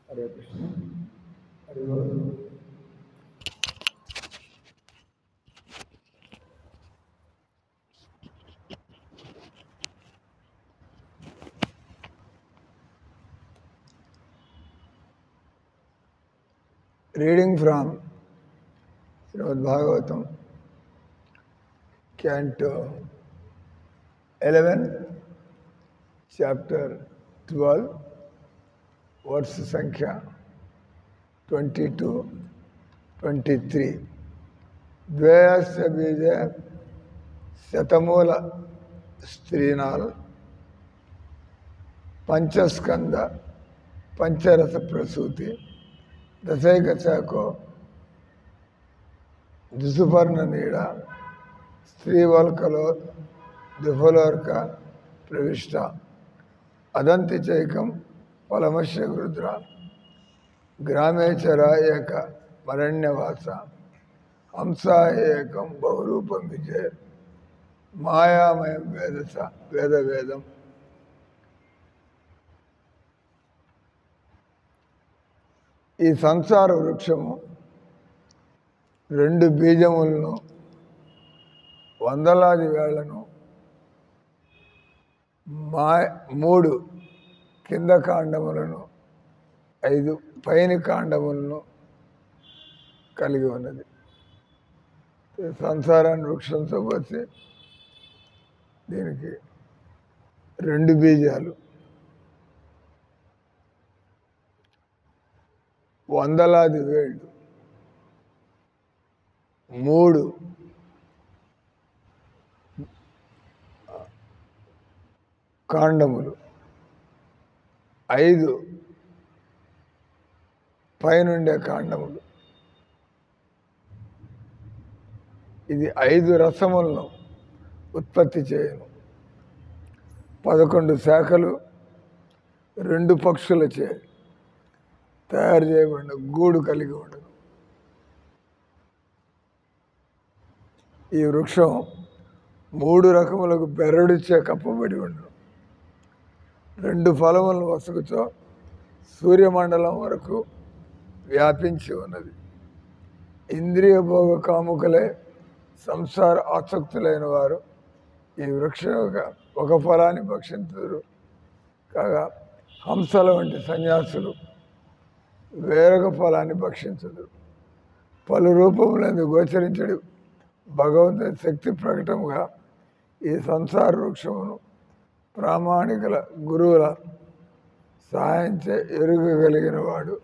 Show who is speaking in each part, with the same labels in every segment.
Speaker 1: హరే కృష్ణ. హరి బోల్. Reading from Srimad Bhagavatam, Canto 11, Chapter 12, Verse Sankhya 22-23. Dvayasya bija Shatamula Strinal Panchaskanda Pancharasa Prasuti దశైక చాకో దుసుపర్ణ నీడ స్త్రీవల్కలో దుఫలోర్క ప్రవిష్ట అదంతి చైకం ఫలమశ్య గృద్ర గ్రామేచర ఏక మరణ్యవాస హంసా ఏకం బహురూపం విజయ మాయామయం వేదస వేదం. ఈ సంసార వృక్షము రెండు బీజములను వందలాది వేళ్లను మూడు కింద కాండములను 5 పైన కాండములను కలిగి ఉన్నది. సంసారాన్ని వృక్షంతో పోతే దీనికి 2 బీజాలు, వందలాది వేళ్ళు, 3 కాండములు, 5 పైనుండే కాండములు. ఇది 5 రసములను ఉత్పత్తి చేయను. 11 శాఖలు 2 పక్షులచే తయారు చేయబడిన గూడు కలిగి ఉండదు. ఈ వృక్షం 3 రకములకు బెరడుచే కప్పబడి ఉండను. 2 ఫలములను వసుకుతో సూర్యమండలం వరకు వ్యాపించి ఉన్నది. ఇంద్రియ భోగ కాముకలే సంసార ఆసక్తులైన వారు ఈ వృక్షం ఒక ఫలాన్ని భక్షించరు. కాగా హంసల వంటి సన్యాసులు వేరొక ఫలాన్ని భక్షించదు. పలు రూపములందు గోచరించడు భగవంతుని శక్తి ప్రకటముగా ఈ సంసార వృక్షమును ప్రామాణికుల గురువుల సహాయంచే ఎరుగగలిగిన వాడు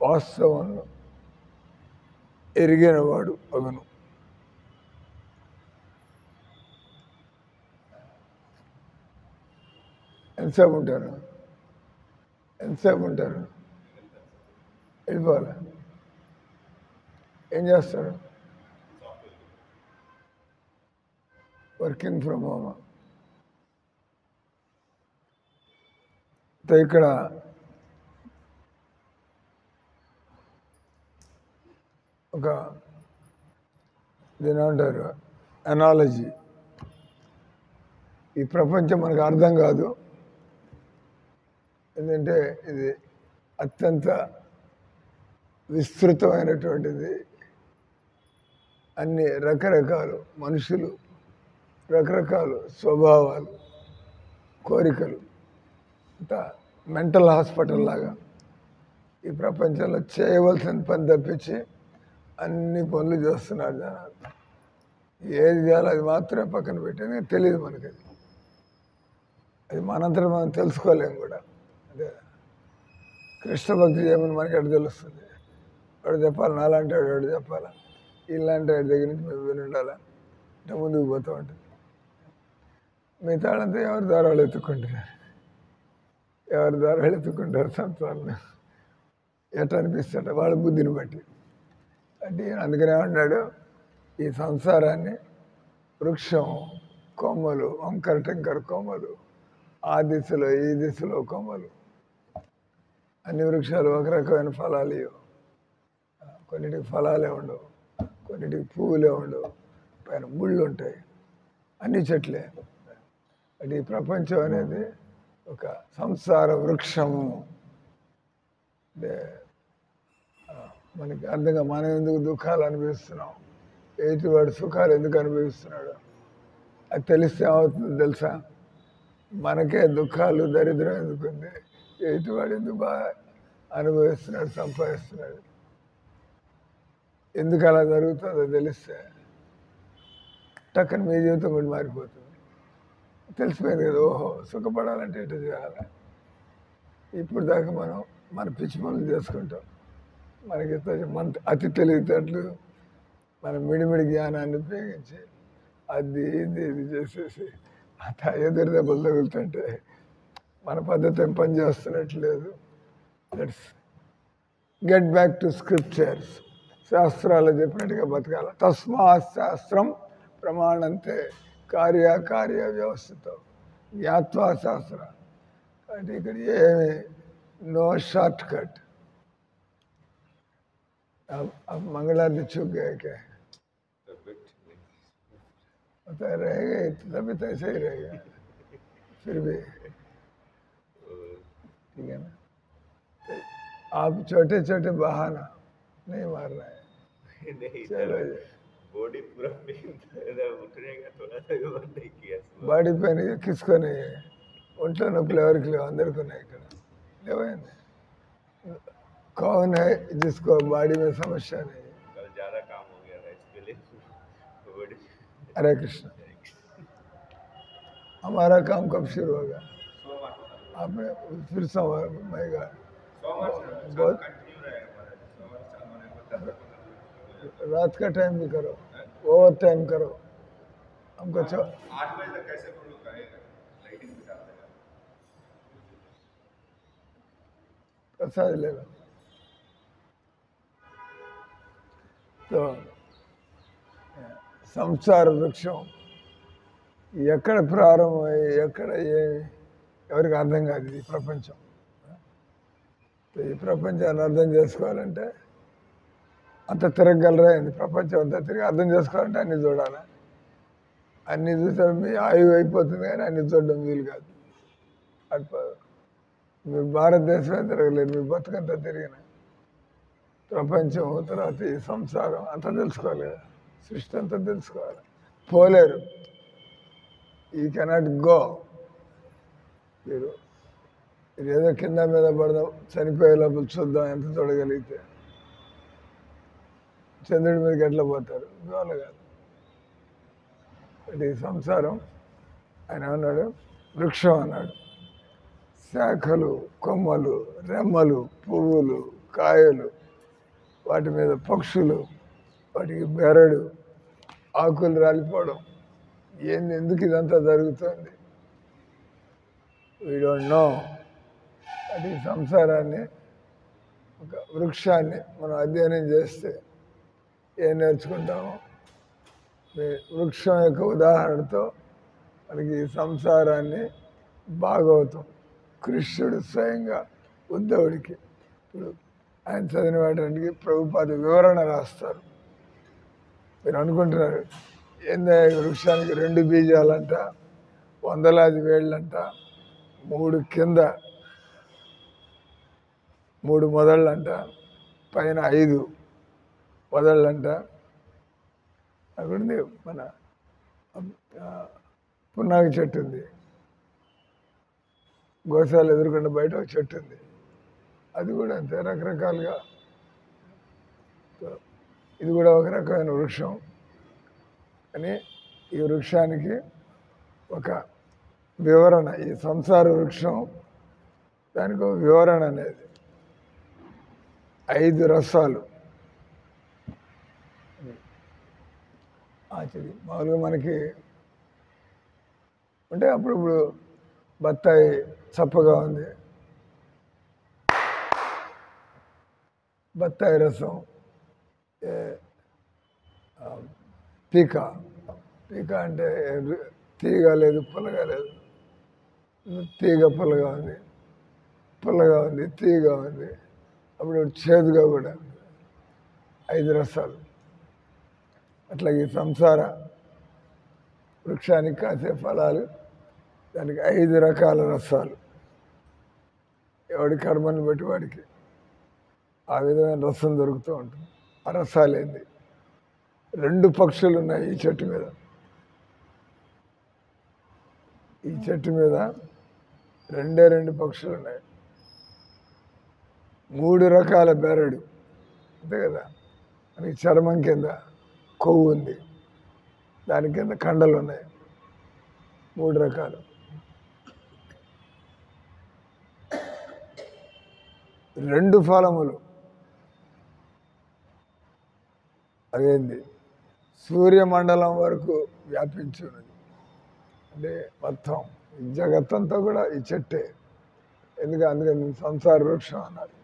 Speaker 1: వాస్తవమును ఎరిగినవాడు అగును. ఎంతసేపు ఉంటారు? వెళ్ళిపోవాలి. ఏం చేస్తారు? Working from home. ఇక్కడ ఒక దీని ఏమంటారు అనాలజీ. ఈ ప్రపంచం మనకు అర్థం కాదు, ఎందుకంటే ఇది అత్యంత విస్తృతమైనటువంటిది. అన్ని రకరకాలు మనుషులు, రకరకాల స్వభావాలు, కోరికలు, అంతా మెంటల్ హాస్పిటల్ లాగా ఈ ప్రపంచంలో చేయవలసిన పని తప్పించి అన్ని పనులు చేస్తున్నారు జనాలు. ఏది చేయాలో అది మాత్రమే పక్కన పెట్టేది తెలియదు మనకి. అది మనంతరం మనం తెలుసుకోలేము కూడా. అదే కృష్ణ భక్తి చేయమని మనకి ఎక్కడ తెలుస్తుంది? వాడు చెప్పాలి, నాలాంటి వాడు చెప్పాలా, ఇలాంటి వాడి దగ్గర నుంచి మేము విని ఉండాలా అంటే ముందుకు పోతూ ఉంటుంది. మిగతా వాళ్ళంతా ఎవరి దారాలు ఎత్తుకుంటారు సంతాలను ఎట్లా అనిపిస్తాడు వాళ్ళ బుద్ధిని బట్టి. అంటే అందుకనే అన్నాడు, ఈ సంసారాన్ని వృక్షం కొమ్మలు, వంకర టెంకర కొమ్మలు, ఆ దిశలో ఈ దిశలో కొమ్మలు, అన్ని వృక్షాలు ఒక రకమైన ఫలాలు ఇవ్వవు. కొన్నిటికి ఫలాలే ఉండవు, కొన్నిటికి పువ్వులే ఉండవు, పైన ముళ్ళు ఉంటాయి. అన్ని చెట్లే. అంటే ఈ ప్రపంచం అనేది ఒక సంసార వృక్షము. అంటే మనకి అర్థంగా మనం ఎందుకు దుఃఖాలు అనుభవిస్తున్నాం, ఎదుటివాడు సుఖాలు ఎందుకు అనుభవిస్తున్నాడు అది తెలిస్తే ఏమవుతుంది తెలుసా? మనకే దుఃఖాలు దరిద్రం ఎందుకుంది, ఎదుటివాడు ఎందుకు బాగా అనుభవిస్తున్నాడు, సంపాదిస్తున్నాడు, ఎందుకు అలా జరుగుతుందో తెలిస్తే టక్కన మీ జీవితం కూడా మారిపోతుంది. తెలిసిపోయింది కదా, ఓహో సుఖపడాలంటే ఎటు చేయాలి. ఇప్పుడు దాకా మనం మన పిచ్చి పనులు చేసుకుంటాం, మనకి మన అతి తెలివితేటలు మన మిడిమిడి జ్ఞానాన్ని ఉపయోగించి అది ఇది చేసేసి ఎదురు దెబ్బలు తగులుతుంటే మన పద్ధతి ఏం పని చేస్తున్నట్లేదు. Let's get back to scriptures. శాస్త్రాలు చెప్పినట్టుగా బతకాల. తస్మాత్ శాస్త్రం ప్రమాణంతే కార్యకార్య వ్యవస్థతో జ్ఞాత్వా శాస్త్ర. అంటే ఇక్కడ ఏమి నో షార్ట్ కట్. अब मंगलारती चुक गए क्या? तो रहेगा तभी तो ऐसे ही रहेगा फिर भी, ठीक है ना? आप छोटे छोटे बहाना नहीं मारना है. चलो
Speaker 2: बॉडी पूरा उठने का थोड़ा सा नहीं किया.
Speaker 1: బాడీ పెయిన్ किसको नहीं है? ఒంట్లో నొప్పులు ఎవరికి లేవు, అందరికీ ఉన్నాయి. ఇక్కడ లేవైంది. कौन है जिसको बॉडी में समस्या नहीं है?
Speaker 2: कल ज्यादा काम हो गया था इसके लिए.
Speaker 1: हरे कृष्ण. हमारा काम कब शुरू होगा? आपने फिर समझेगा. बहुत रात का टाइम भी करो, ओवर टाइम करो. हमको
Speaker 2: 8 बजे तक कैसे करेगा? लाइटिंग भी डाल देगा.
Speaker 1: प्रसाद लेगा. तो సంసార వృక్షం ఎక్కడ ప్రారంభమై ఎక్కడ ఎవరికి అర్థం కాదు. ఈ ప్రపంచం, ఈ ప్రపంచాన్ని అర్థం చేసుకోవాలంటే అంత తిరగలరా? ప్రపంచం అంతా తిరిగి అర్థం చేసుకోవాలంటే అన్ని చూడాలి. అన్ని చూసారు మీ ఆయువు అయిపోతుంది, కానీ అన్ని చూడడం వీలు కాదు. అటు మీ భారతదేశమే తిరగలేదు, మీ బతుకంతా తిరిగిన ప్రపంచం తర్వాత ఈ సంసారం అంతా తెలుసుకోవాలి కదా, సృష్టి అంతా తెలుసుకోవాలి. పోలేరు, ఈ కెనాట్ గో. మీరు ఏదో కింద మీద పడదాం, చనిపోయే లోపల చూద్దాం ఎంత చూడగలిగితే. చంద్రుడి మీదకి ఎట్లా పోతారు? ఇవాళ కాదు. ఈ సంసారం ఆయన అన్నాడు వృక్షం అన్నాడు. శాఖలు, కొమ్మలు, రెమ్మలు, పువ్వులు, కాయలు, వాటి మీద పక్షులు, వాటికి బెరడు, ఆకులు రాలిపోవడం. ఎందుకు ఇదంతా జరుగుతుంది? We don't know. అది సంసారాన్ని, ఒక వృక్షాన్ని మనం అధ్యయనం చేస్తే ఏం నేర్చుకుంటాము? వృక్షం యొక్క ఉదాహరణతో మనకి ఈ సంసారాన్ని భాగవతం కృష్ణుడు స్వయంగా ఉద్ధవుడికి, ఇప్పుడు ఆయన చదివిన వాటికి ప్రభుపాద వివరణ రాస్తారు. మీరు అనుకుంటున్నారు ఏందా వృక్షానికి 2 బీజాలంట, 100 వేళ్ళంట, 3 కింద 3 మొదళ్ళంట, పైన 5 మొదళ్ళంట. అక్కడ ఉంది మన పున్నాగ చెట్టు ఉంది, గోశాల ఎదురుకుండా బయట ఒక చెట్టు ఉంది, అది కూడా అంతే రకరకాలుగా. ఇది కూడా ఒక రకమైన వృక్షం. అని ఈ వృక్షానికి ఒక వివరణ, ఈ సంసార వృక్షం దానికి ఒక వివరణ అనేది 5 రసాలు. ఆచరి మామూలుగా మనకి అంటే అప్పుడప్పుడు బత్తాయి చప్పగా ఉంది, బత్తాయి రసం, పీకా అంటే తీగ లేదు, పుల్లగా లేదు. తీగ పుల్లగా ఉంది, పుల్లగా ఉంది, తీగగా ఉంది, అప్పుడు చేదుగా కూడా. 5 రసాలు. అట్లా ఈ సంసార వృక్షానికి కాసే ఫలాలు, దానికి 5 రకాల రసాలు. ఎవడి కర్మని బట్టి వాడికి ఆ విధమైన రసం దొరుకుతూ ఉంటుంది. ఆ రసాలేంది 2 పక్షులు ఉన్నాయి ఈ చెట్టు మీద. ఈ చెట్టు మీద 2 పక్షులు ఉన్నాయి. 3 రకాల బెరడు, అంతే కదా. మనకి చర్మం కింద కొవ్వు ఉంది, దాని కింద కండలు ఉన్నాయి. 3 రకాలు. 2 ఫలములు అదేంది సూర్యమండలం వరకు వ్యాపించి ఉన్నది. అంటే మొత్తం ఈ జగత్తంతా కూడా ఈ చెట్టే. అందుకని సంసార వృక్షం అన్నారు.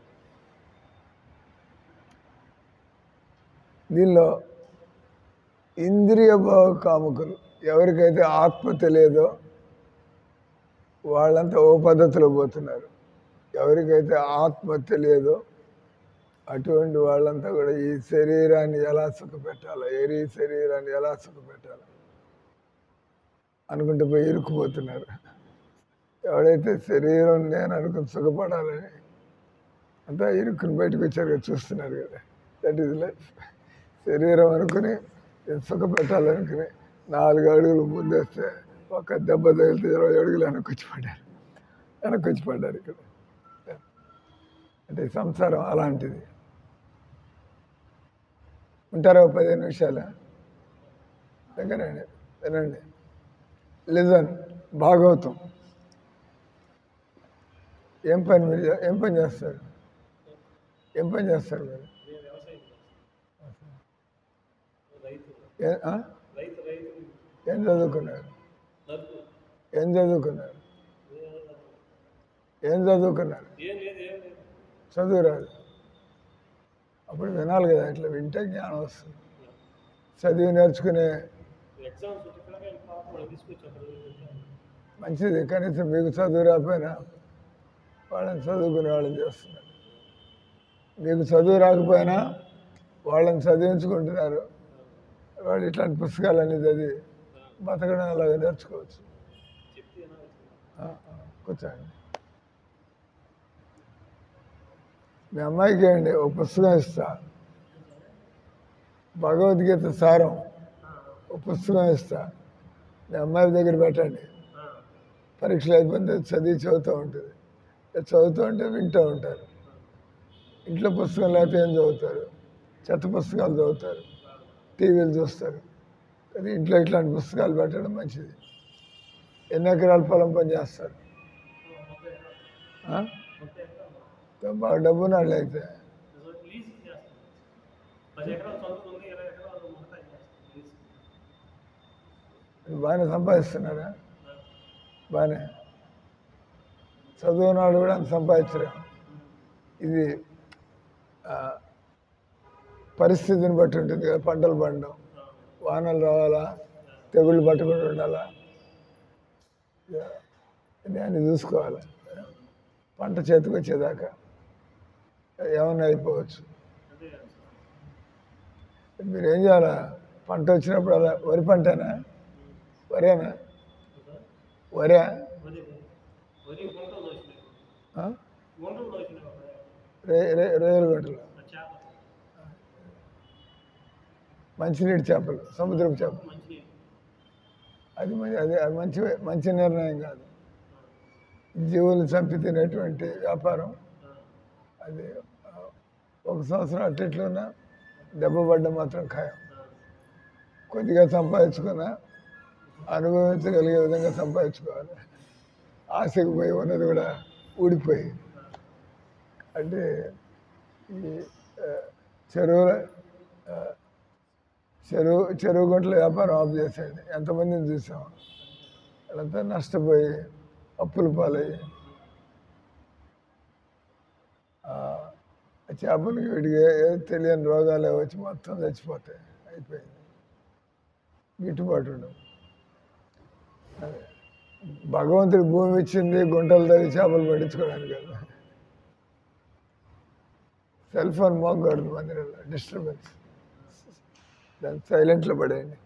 Speaker 1: దీనిలో ఇంద్రియ భావ కాముకులు ఎవరికైతే ఆత్మ తెలియదో వాళ్ళంతా ఓ పద్ధతిలో పోతున్నారు. ఎవరికైతే ఆత్మ తెలియదో అటువంటి వాళ్ళంతా కూడా ఈ శరీరాన్ని ఎలా సుఖపెట్టాలో, శరీరాన్ని ఎలా సుఖపెట్టాలో అనుకుంటూ పోయి ఇరుక్కుపోతున్నారు. ఎవడైతే శరీరం నేను అనుకుని సుఖపడాలని అంతా ఇరుక్కుని బయటకు వచ్చారు కదా, చూస్తున్నారు కదా. That is life. శరీరం అనుకుని సుఖపెట్టాలనుకుని 4 అడుగులు ముందేస్తే ఒక దెబ్బ తగిలితే 20 అడుగులు వెనక్కి వచ్చి పడ్డారు ఇక్కడ. అంటే సంసారం అలాంటిది. ఉంటారా 15 నిమిషాలు? దగ్గరండి, వినండి. లిజన్. భాగవతం. ఏం పని చేస్తారు? మీరు? ఏం చదువుకున్నారు? చదువు రాదు. అప్పుడు వినాలి కదా, ఇట్లా వింటే జ్ఞానం వస్తుంది. చదివి నేర్చుకునే మంచిది. కనీసం మీకు చదువు రాకపోయినా వాళ్ళని చదువుకునే వాళ్ళని చేస్తున్నారు. మీకు చదువు రాకపోయినా వాళ్ళని చదివించుకుంటున్నారు. వాళ్ళు ఇట్లాంటి పుస్తకాలన్నీ చదివి బతకడం అలాగే నేర్చుకోవచ్చు. కూర్చోండి. మీ అమ్మాయికి ఏంటి ఒక పుస్తకం ఇస్తా, భగవద్గీత సారం ఒక పుస్తకం ఇస్తా, మీ అమ్మాయి దగ్గర పెట్టండి. పరీక్షలు అయిపోతే చదువుతూ ఉంటుంది. చదువుతూ ఉంటే వింటూ ఉంటారు. ఇంట్లో పుస్తకం లేకపోతే ఏం చదువుతారు? చెత్త పుస్తకాలు చదువుతారు, టీవీలు చూస్తారు. అది ఇంట్లో ఇట్లాంటి పుస్తకాలు పెట్టడం మంచిది. ఎన్ని ఎకరాల పొలం పని చేస్తారు? బాగా డబ్బు నాళ్ళు అయితే బాగానే సంపాదిస్తున్నారా? బాగానే. చదువునాడు కూడా అంత సంపాదించరు. ఇది పరిస్థితిని బట్టి ఉంటుంది కదా. పంటలు పండడం, వానలు రావాలా, తెగుళ్ళు పట్టకుండా ఉండాలా, దాన్ని చూసుకోవాలి. పంట చేతికి వచ్చేదాకా ఏమన్నా అయిపోవచ్చు. మీరేం చేయాలా? పంట వచ్చినప్పుడు అలా వరి పంటేనా? వరేనా? రొయ్యల గంటలు, మంచినీటి చేపలు, సముద్రపు చేపలు. అది మంచి నిర్ణయం కాదు. జీవులు చంపి తినేటువంటి వ్యాపారం అది. 1 సంవత్సరం అట్టిట్లున్నా దెబ్బ పడ్డం మాత్రం ఖాయం. కొద్దిగా సంపాదించుకున్నా అనుభవించగలిగే విధంగా సంపాదించుకోవాలి. ఆశకు పోయి ఉన్నది కూడా ఊడిపోయి. అంటే ఈ చెరువు గంటల వ్యాపారం ఆఫ్ చేసేయండి. ఎంతమందిని చూసాం, వాళ్ళంతా నష్టపోయి అప్పుల పాలయ్యి చేపలకి వీటికి తెలియని రోగాలే వచ్చి మొత్తం చచ్చిపోతాయి. అయిపోయింది. గిట్టుబాటు ఉండవు. భగవంతుడి భూమి ఇచ్చింది గుంటలు తవ్వి చేపలు పట్టించుకోవడానికి కదా. సెల్ ఫోన్ మోగకూడదు మందిరంలో, డిస్టర్బెన్స్. దాన్ని సైలెంట్లో పడేయండి.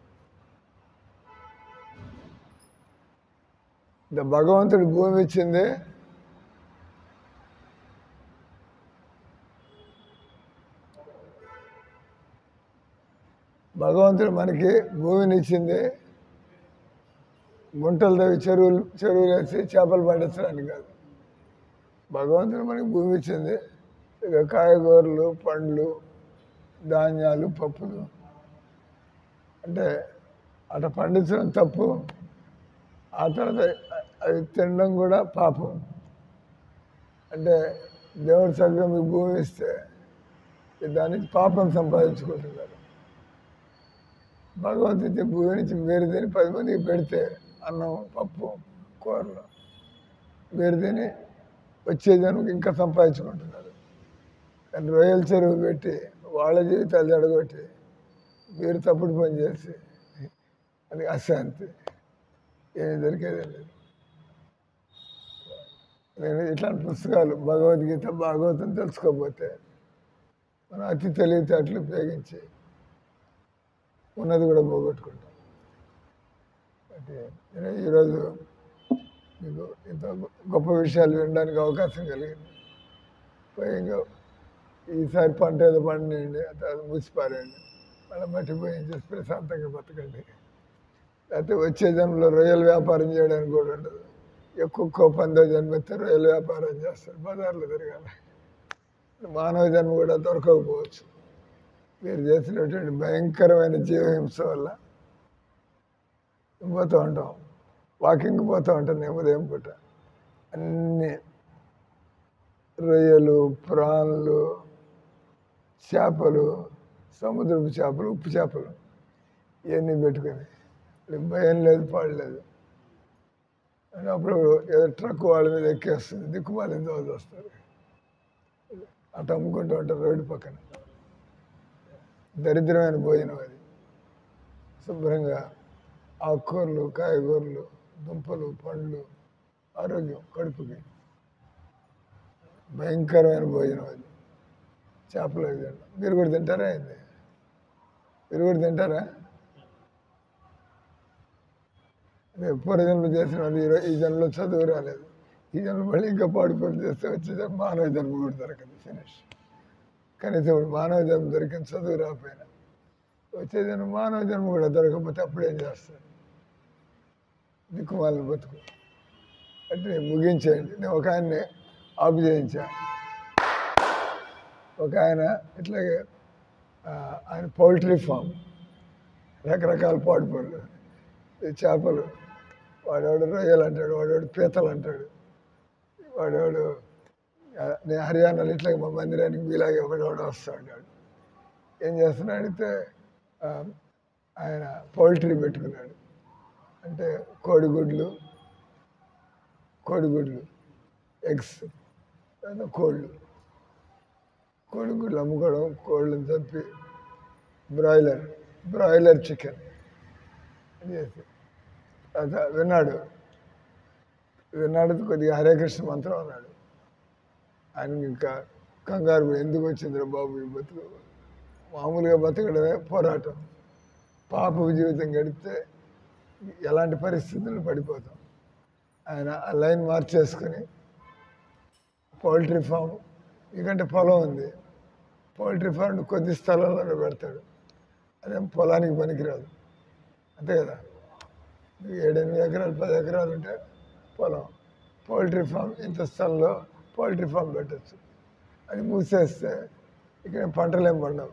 Speaker 1: భగవంతుడి భూమి ఇచ్చింది భగవంతుడు మనకి భూమిని ఇచ్చింది గుంటలు తవ్వి చెరువులు వేసి చేపలు పండించడానికి కాదు. భగవంతుడు మనకి భూమి ఇచ్చింది ఇక కాయగూరలు, పండ్లు, ధాన్యాలు, పప్పులు. అంటే అట్లా పండించడం తప్పు, ఆ తర్వాత అవి తినడం కూడా పాపం. అంటే దేవుడు చక్కగా మీకు భూమి ఇస్తే దానికి పాపం సంపాదించుకుంటున్నారు. భగవంతుడి భూమి నుంచి మీరు తిని 10 మందికి పెడితే అన్నం, పప్పు, కూరలు మీరు తిని వచ్చేదానికి ఇంకా సంపాదించుకుంటున్నారు. కానీ రొయ్యల చెరువు పెట్టి వాళ్ళ జీవితాలు జడగొట్టి మీరు తప్పుడు పని చేసి అది అశాంతి, ఏమి దొరికేదే లేదు. నేను ఇట్లాంటి పుస్తకాలు భగవద్గీత, భాగవతం తెలుసుకోకపోతే మనం అతి తెలివితేటలు ఉపయోగించి ఉన్నది కూడా పోగొట్టుకుంటాం. అంటే నేను ఈరోజు మీకు ఇంత గొప్ప విషయాలు వినడానికి అవకాశం కలిగింది. ఇంకా ఈసారి పంట ఏదో పండినండి, తర్వాత మూసిపారండి, మళ్ళీ మట్టిపోయించేసి ప్రశాంతంగా బతకండి. లేకపోతే వచ్చే జన్మలో రొయ్యల వ్యాపారం చేయడానికి కూడా ఉండదు. ఎక్కువ పందో జన్మెత్తే రొయ్యల వ్యాపారం చేస్తారు, బజార్లో తిరగాలి. మానవ జన్మ కూడా దొరకకపోవచ్చు. మీరు చేసినటువంటి భయంకరమైన జీవహింస వల్ల పోతూ ఉంటాం. వాకింగ్ పోతూ ఉంటాం నేను ఉదయం పూట. అన్నీ రొయ్యలు, ప్రాన్లు, చేపలు, సముద్రపు చేపలు, ఉప్పు చేపలు ఇవన్నీ పెట్టుకొని భయం లేదు, పాడలేదు. అని అప్పుడు ఏదో ట్రక్ వాళ్ళ మీద ఎక్కేస్తుంది, దిక్కుమాలిన దోజ వస్తారు, అటు అమ్ముకుంటూ ఉంటారు రోడ్డు పక్కన. దరిద్రమైన భోజనం అది. శుభ్రంగా ఆకుకూరలు, కాయగూరలు, దుంపలు, పండ్లు, ఆరోగ్యం కడుపుకి. భయంకరమైన భోజనం అది. చేపలు అవి తింటాం. మీరు కూడా తింటారా అయింది? మీరు కూడా తింటారా? పూర్వజన్మలు చేసిన వాళ్ళు ఈ జన్మలో చదువు రాలేదు, ఈ జన్మ మళ్ళీ ఇంకా పాడుపడి చేస్తే వచ్చే మానవ జన్మ కూడా దొరకదు. ఫినిష్. కనీసం ఇప్పుడు మానవ జన్మ దొరికిన చదువు రాకపోయినా వచ్చే జన్మ మానవ జన్మ కూడా దొరకకపోతే అప్పుడేం చేస్తారు? దిక్కుమాలను బతుకు అంటే ముగించేయండి. నేను ఒక ఆయన్ని ఆపు చేయించా. ఒక ఆయన ఇట్లాగే ఆయన పౌల్ట్రీ ఫామ్, రకరకాల పాడుపళ్ళు, చేపలు, వాడేవాడు రొయ్యలు అంటాడు, వాడేవాడు పీతలు అంటాడు, వాడేవాడు నేను హర్యానాలో ఇట్లాగే మా మందిరానికి మీలాగే ఒకడేవాడు వస్తూ ఉంటాడు. ఏం చేస్తున్నాడు అడిగితే ఆయన పౌల్ట్రీ పెట్టుకున్నాడు. అంటే కోడిగుడ్లు, ఎగ్స్, కోడిగుడ్లు అమ్ముకోవడం, కోళ్ళని చంపి బ్రాయిలర్ చికెన్ చేసి విన్నాడు. కొద్దిగా హరే కృష్ణ మంత్రం అన్నాడు. ఆయనకి ఇంకా కంగారు ఎందుకు వచ్చిందిరా బాబు ఈ బతుకు, మామూలుగా బతకడమే పోరాటం, పాప జీవితం గడిపితే ఎలాంటి పరిస్థితుల్లో పడిపోతాం. ఆయన ఆ లైన్ మార్చేసుకుని పౌల్ట్రీ ఫామ్, ఎందుకంటే పొలం ఉంది, పౌల్ట్రీ ఫామ్ కొద్ది స్థలంలోనే పెడతాడు. అదేం పొలానికి పనికిరాదు, అంతే కదా. 7-8 ఎకరాలు 10 ఎకరాలు ఉంటే పొలం, పౌల్ట్రీ ఫామ్ ఇంత స్థలంలో పౌల్ట్రీ ఫామ్ పెట్టచ్చు. అది మూసేస్తే ఇక్కడ పంటలేం పండవు.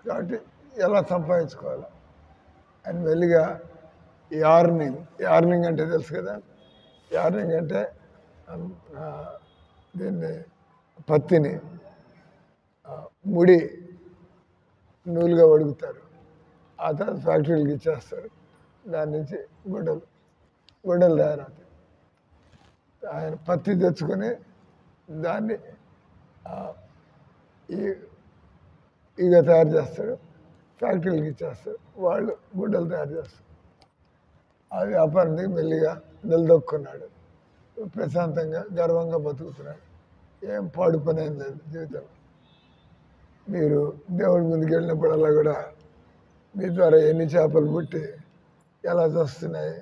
Speaker 1: కాబట్టి ఎలా సంపాదించుకోవాలి అని మెల్లిగా యార్నింగ్ అంటే తెలుసు కదా. యార్నింగ్ అంటే దీన్ని పత్తిని ముడి నూలుగా వడుగుతారు, ఆ తర్వాత ఫ్యాక్టరీలకు ఇచ్చేస్తారు. దాని నుంచి గుడ్డలు తయారవుతాయి. ఆయన పత్తి తెచ్చుకొని దాన్ని ఈగ తయారు చేస్తాడు, ఫ్యాక్టరీలకు ఇచ్చేస్తారు, వాళ్ళు గుడ్డలు తయారు చేస్తారు. ఆ వ్యాపారానికి మెల్లిగా నిలదొక్కున్నాడు, ప్రశాంతంగా గర్వంగా బతుకుతున్నాడు. ఏం పాడు పని ఏం లేదు జీవితంలో. మీరు దేవుడి ముందుకు వెళ్ళినప్పుడల్లా కూడా మీ ద్వారా ఎన్ని చేపలు పుట్టి ఎలా వస్తున్నాయి,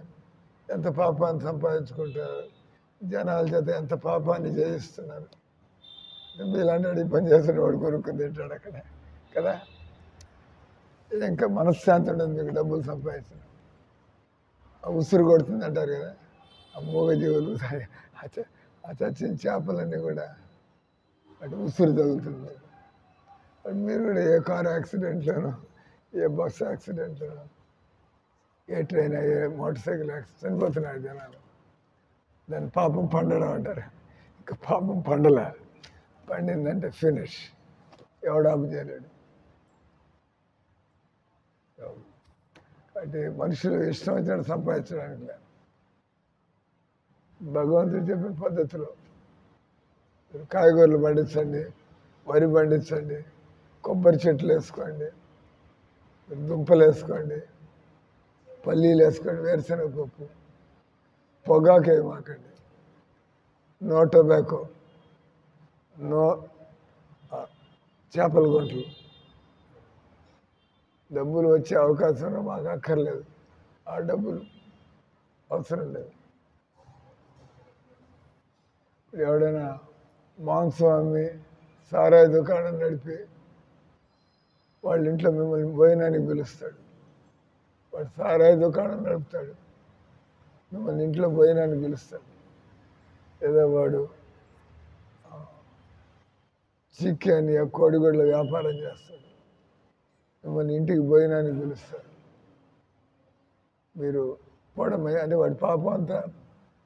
Speaker 1: ఎంత పాపాన్ని సంపాదించుకుంటారు, జనాల చేత ఎంత పాపాన్ని జయిస్తున్నారు. మీలాంటి పని చేస్తున్న వాడు కొనుక్కుని తింటాడు అక్కడ కదా. ఇంకా మనశ్శాంతి ఉండదు మీకు డబ్బులు సంపాదించిన. ఉసురు కొడుతుంది అంటారు కదా, ఆ మూగజీవులు ఆ చచ్చిన చేపలన్నీ కూడా అటు ఉసురు తగులుతుంది. బట్ మీరు కూడా ఏ కారు యాక్సిడెంట్లోనో, ఏ బస్సు యాక్సిడెంట్లోనో, ఏ ట్రైన్, ఏ మోటార్ సైకిల్ యాక్సిడెంట్ చనిపోతున్నారు జనాలు. దాన్ని పాపం పండడం అంటారు. ఇంకా పాపం పండలే, పండిందంటే ఫినిష్, ఎవడు ఆపు చేయలేడు. కాబట్టి మనుషులు ఇష్టం వచ్చినట్టు సంపాదించడానికి లేదు. భగవంతుడు చెప్పిన పద్ధతిలో కాయగూరలు పండించండి, వరి పండించండి, కొబ్బరి చెట్లు వేసుకోండి, దుంపలు వేసుకోండి, పల్లీలు వేసుకోండి, వేరుశనగ పప్పు, పొగాకు వేయమాకండి, నో టొబాకో, నో చేపల గుంటలు. డబ్బులు వచ్చే అవకాశం మాకు అక్కర్లేదు, ఆ డబ్బులు అవసరం లేదు. ఎవడైనా మాంసం అమ్మి సారాయి దుకాణం నడిపి వాళ్ళ ఇంట్లో మిమ్మల్ని భోజనానికి పిలుస్తాడు. వాడు సారాయి దుకాణం నడుపుతాడు, మిమ్మల్ని ఇంట్లో భోజనానికి పిలుస్తాడు. ఏదో వాడు చికెన్ కోడిగుడ్ల వ్యాపారం చేస్తాడు, మిమ్మల్ని ఇంటికి భోజనానికి పిలుస్తాడు. మీరు పోవడమే అంటే వాడి పాపం అంతా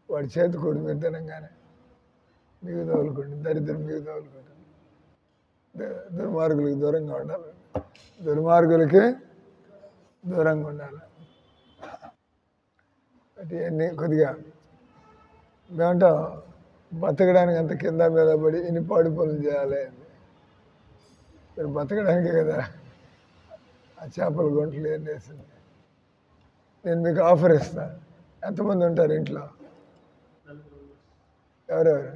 Speaker 1: వాడి చేతి కొడు మీరు తినంగానే మీకు తగులుకోండి, దరిద్రం మీకు తగులుకోండి. దుర్మార్గులకి దూరంగా ఉండాలి, దుర్మార్గులకి దూరంగా ఉండాలి. అంటే ఇవన్నీ కొద్దిగా మేమంటాం బతకడానికి అంత కింద మీద పడి ఇన్ని పాడు పనులు చేయాలి. మీరు బతకడానికే కదా ఆ చేపల గుంటలు ఏం వేసింది. నేను మీకు ఆఫర్ ఇస్తాను. ఎంతమంది ఉంటారు ఇంట్లో? ఎవరెవరు?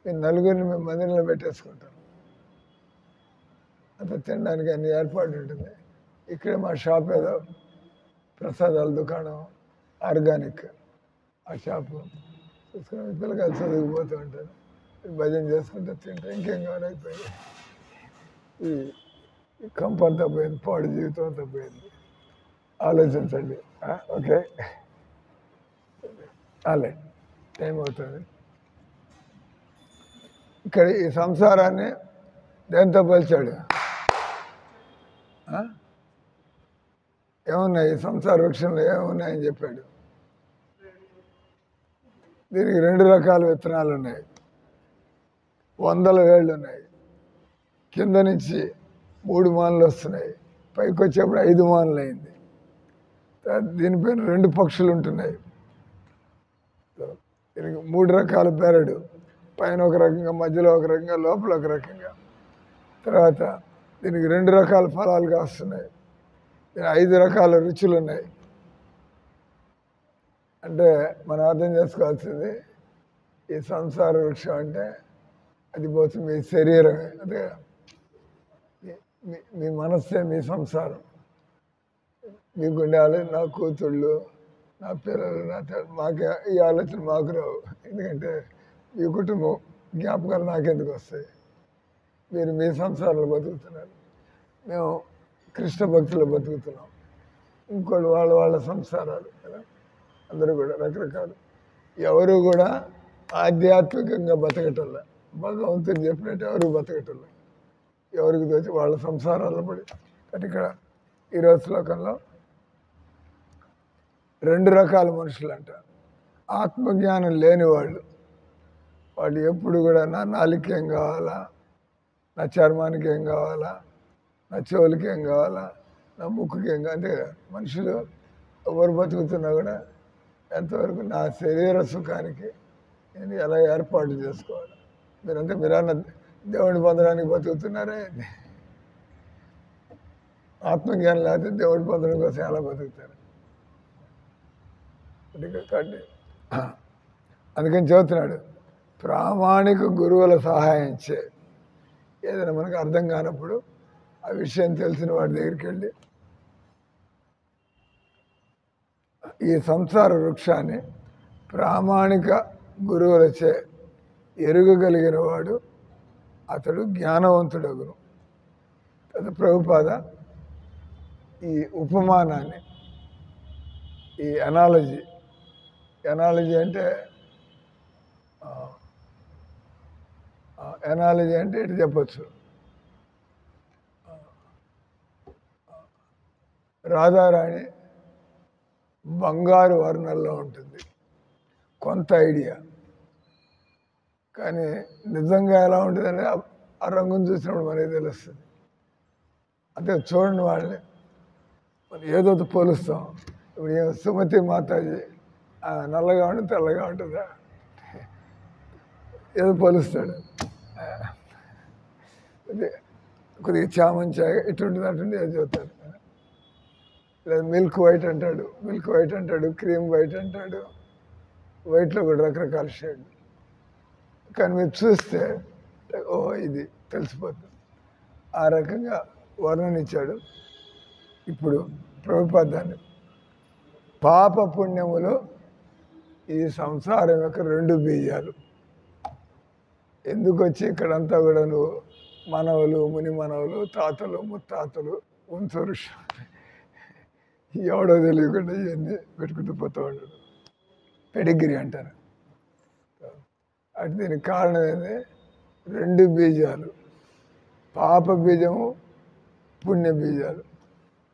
Speaker 1: మీరు నలుగురిని మేము మందిరంలో పెట్టేసుకుంటాం. అంత తినడానికి అన్ని ఏర్పాటు ఉంటుంది. ఇక్కడే మా షాప్ ఏదో ప్రసాదాల దుకాణం, ఆర్గానిక్ ఆ షాపు చూసుకుని పిల్లకాయలు చదువుకుపోతూ ఉంటారు, భజన చేసుకుంటూ తింటే ఇంకేం కావాలైపోయింది. ఈ కంపు అంతా పోయింది, పాడు జీవితం అంతా పోయింది. ఆలోచించండి. ఓకే, అలే టైం అవుతుంది. ఇక్కడ ఈ సంసారాన్ని దేంతో పోల్చాడు? ఏమున్నాయి ఈ సంసార వృక్షంలో, ఏమున్నాయని చెప్పాడు? దీనికి 2 రకాల విత్తనాలు ఉన్నాయి, 100 వేళ్ళు ఉన్నాయి. కింద నుంచి 3 మానులు వస్తున్నాయి, పైకి వచ్చేప్పుడు 5 మానులు అయింది. దీనిపైన 2 పక్షులు ఉంటున్నాయి. దీనికి 3 రకాల బెరడు, పైన ఒక రకంగా, మధ్యలో ఒక రకంగా, లోపల ఒక రకంగా. తర్వాత దీనికి 2 రకాల ఫలాలు కాస్తున్నాయి, 5 రకాల రుచులు ఉన్నాయి. అంటే మనం అర్థం చేసుకోవాల్సింది, ఈ సంసార వృక్షం అంటే అది పోతుంది మీ శరీరమే. అదే మీ మనస్సే మీ సంసారం. మీకు ఉండాలి నా కూతుళ్ళు, నా పిల్లలు, మాకే ఈ ఆలోచన మాకు రావు. ఎందుకంటే మీ కుటుంబం జ్ఞాపకాలు నాకెందుకు వస్తాయి? మీరు మీ సంసారాలు బతుకుతున్నారు, మేము కృష్ణ భక్తులు బతుకుతున్నాం, ఇంకోళ్ళు వాళ్ళ సంసారాలు కదా. అందరూ కూడా రకరకాలు. ఎవరు కూడా ఆధ్యాత్మికంగా బతకటంలా, భగవంతుని చెప్పినట్టు ఎవరు బతకటంలా, ఎవరికి తోచి వాళ్ళ సంసారాల్లో పడి. కానీ ఇక్కడ ఈరోజు శ్లోకంలో 2 రకాల మనుషులు అంట. ఆత్మజ్ఞానం లేని వాళ్ళు ఎప్పుడు కూడా నా నాలుగుకి ఏం కావాలా, నా చర్మానికి ఏం కావాలా, నా చెవులకి ఏం కావాలా, నా ముక్కుకి ఏం కావాలి. అంతే కదా. మనుషులు ఎవరు బతుకుతున్నా కూడా ఎంతవరకు నా శరీర సుఖానికి నేను ఎలా ఏర్పాటు చేసుకోవాలి. మీరన్న దేవుడిని పొందడానికి బతుకుతున్నారే. ఆత్మజ్ఞానం లేకపోతే దేవుడి పొందడం కోసం ఎలా బతుకుతారు? అందుకని చెబుతున్నాడు, ప్రామాణిక గురువుల సహాయం చే. ఏదైనా మనకు అర్థం కానప్పుడు ఆ విషయం తెలిసిన వాడి దగ్గరికి వెళ్ళి ఈ సంసార వృక్షాన్ని ప్రామాణిక గురువులచే ఎరుగగలిగిన వాడు అతడు జ్ఞానవంతుడగును. ప్రభుపాద ఈ ఉపమానాన్ని, ఈ ఎనాలజీ అంటే ఇటు చెప్పచ్చు, రాధారాణి బంగారు వర్ణంలో ఉంటుంది, కొంత ఐడియా. కానీ నిజంగా ఎలా ఉంటుందని ఆ రంగును చూసినప్పుడు మనకి తెలుస్తుంది. అంటే చూడండి, వాళ్ళని మనం ఏదో పోలుస్తాం. ఇప్పుడు సుమతి మాతాజీ నల్లగా ఉంటుంది, తెల్లగా ఉంటుందా, ఏదో పోలుస్తాడు. కొద్దిగా చామంచాయ ఇటువంటి అటువంటి ఏదో చెబుతాడు. లేదా మిల్క్ వైట్ అంటాడు, క్రీమ్ వైట్ అంటాడు. వైట్లో కూడా రకరకాల షేడ్. కానీ మీరు చూస్తే ఓ ఇది తెలిసిపోతుంది. ఆ రకంగా వర్ణనిచ్చాడు. ఇప్పుడు ప్రభుపాదాన్ని పాప పుణ్యములు ఈ సంసారం యొక్క 2 బీజాలు. ఎందుకు వచ్చి ఇక్కడంతా కూడా నువ్వు మనవలు, ముని మనవలు, తాతలు, ముత్తాతలు, వంశవృక్షం ఎవడో తెలియకుండా ఇవన్నీ పెట్టుకుంటూ పోతూ ఉంటాడు. పెడిగిరి అంటారు. అంటే దీనికి కారణం ఏంది? 2 బీజాలు, పాప బీజము, పుణ్య బీజాలు.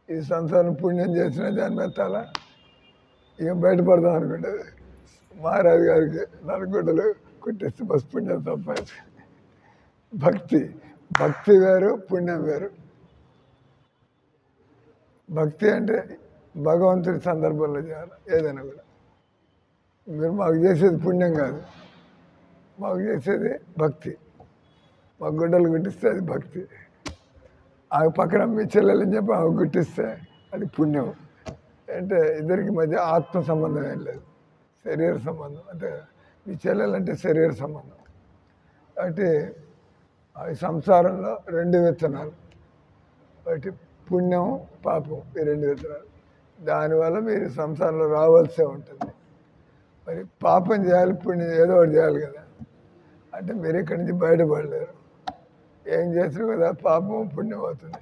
Speaker 1: ఈ సంసారం పుణ్యం చేసిన దాన్ని మెత్తాలా, ఇక బయటపడదాం అనుకుంటే మహారాజు గారికి నలుగుడ్డలు కుట్టేస్తే బస్ పుణ్యం సంపాదించు. భక్తి వేరు, పుణ్యం వేరు. భక్తి అంటే భగవంతుడి సందర్భంలో చేయాలి. ఏదైనా కూడా మీరు మాకు చేసేది పుణ్యం కాదు, మాకు చేసేది భక్తి. మాకు గుడ్డలు గుట్టిస్తే అది భక్తి. ఆ పక్కన మీ చెల్లెలని చెప్పి ఆమె గుట్టిస్తే అది పుణ్యం. అంటే ఇద్దరికి మధ్య ఆత్మ సంబంధం ఏం లేదు, శరీర సంబంధం. అంటే మీ చెల్లెలంటే శరీర సంబంధం. కాబట్టి ఈ సంసారంలో 2 విత్తనాలు, ఒకటి పుణ్యం, పాపం. ఈ 2 విత్తనాలు. దానివల్ల మీరు సంసారంలో రావాల్సే ఉంటుంది. మరి పాపం చేయాలి, పుణ్యం ఏదో ఒకటి చేయాలి కదా. అంటే మీరు ఇక్కడి నుంచి బయటపడలేరు. ఏం చేసినా కదా పాపం పుణ్యం అవుతుంది.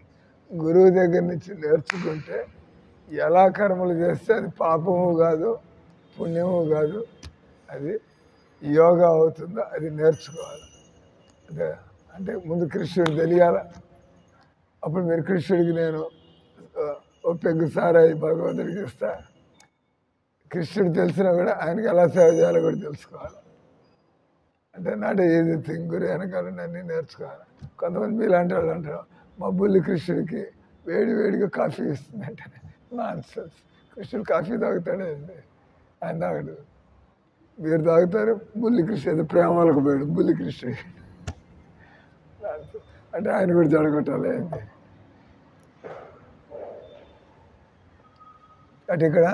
Speaker 1: గురువు దగ్గర నుంచి నేర్చుకుంటే ఎలా కర్మలు చేస్తే అది పాపము కాదు, పుణ్యము కాదు, అది యోగా అవుతుందో అది నేర్చుకోవాలి. అంటే ముందు కృష్ణుడు తెలియాల. అప్పుడు మీరు కృష్ణుడికి నేను ఓ పెగ్గు సారాయి భగవంతుడికి ఇస్తా. కృష్ణుడు తెలిసినా కూడా ఆయనకి ఎలా సేవ చేయాలో కూడా తెలుసుకోవాలి. అంటే నాట్ ఈజీ థింగ్. గురి వెనకాల అన్నీ నేర్చుకోవాలి. కొంతమంది మీలాంటి వాళ్ళు అంటారు, మా బుల్లి కృష్ణుడికి వేడిగా కాఫీ ఇస్తుందంటే నాన్సెన్స్. కృష్ణుడు కాఫీ తాగుతాడండి, ఆయన తాగడు. మీరు తాగుతారు. బుల్లి కృష్ణుడు ప్రేమలకు పోయాడు, బుల్లి కృష్ణుడు అంటే ఆయన కూడా జడగొట్టాలి. అంటే ఇక్కడ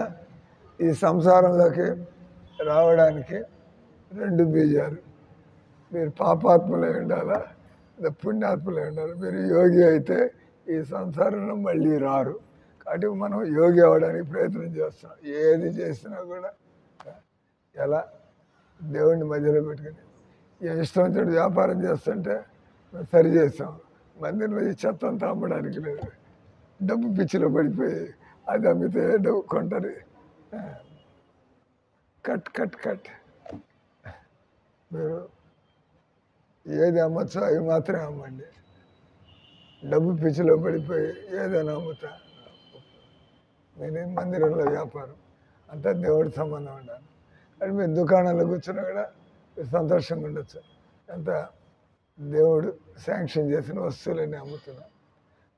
Speaker 1: ఈ సంసారంలోకి రావడానికి 2 బీజాలు. మీరు పాపాత్ములై ఉండాలా, పుణ్యాత్ములై ఉండాలి. మీరు యోగి అయితే ఈ సంసారంలో మళ్ళీ రారు. కాబట్టి మనం యోగి అవ్వడానికి ప్రయత్నం చేస్తాం. ఏది చేసినా కూడా ఎలా దేవుడిని మధ్యలో పెట్టుకుని ఇష్టం వచ్చినట్టు వ్యాపారం చేస్తుంటే సరి చేస్తాం. మందిరంలో ఈ చెత్త అంతా అమ్మడానికి లేదు. డబ్బు పిచ్చిలో పడిపోయి అది అమ్మితే డబ్బు కొంటారు. కట్ మీరు ఏది అమ్మచ్చో అవి మాత్రమే అమ్మండి. డబ్బు పిచ్చిలో పడిపోయి ఏదైనా అమ్ముతా. నేను మందిరంలో వ్యాపారం అంతా దేవుడి సంబంధం ఉండాలి. అది మీరు దుకాణంలో కూర్చున్నా కూడా సంతోషంగా ఉండొచ్చు. అంత దేవుడు శాంక్షన్ చేసిన వస్తువులన్నీ అమ్ముతున్నా.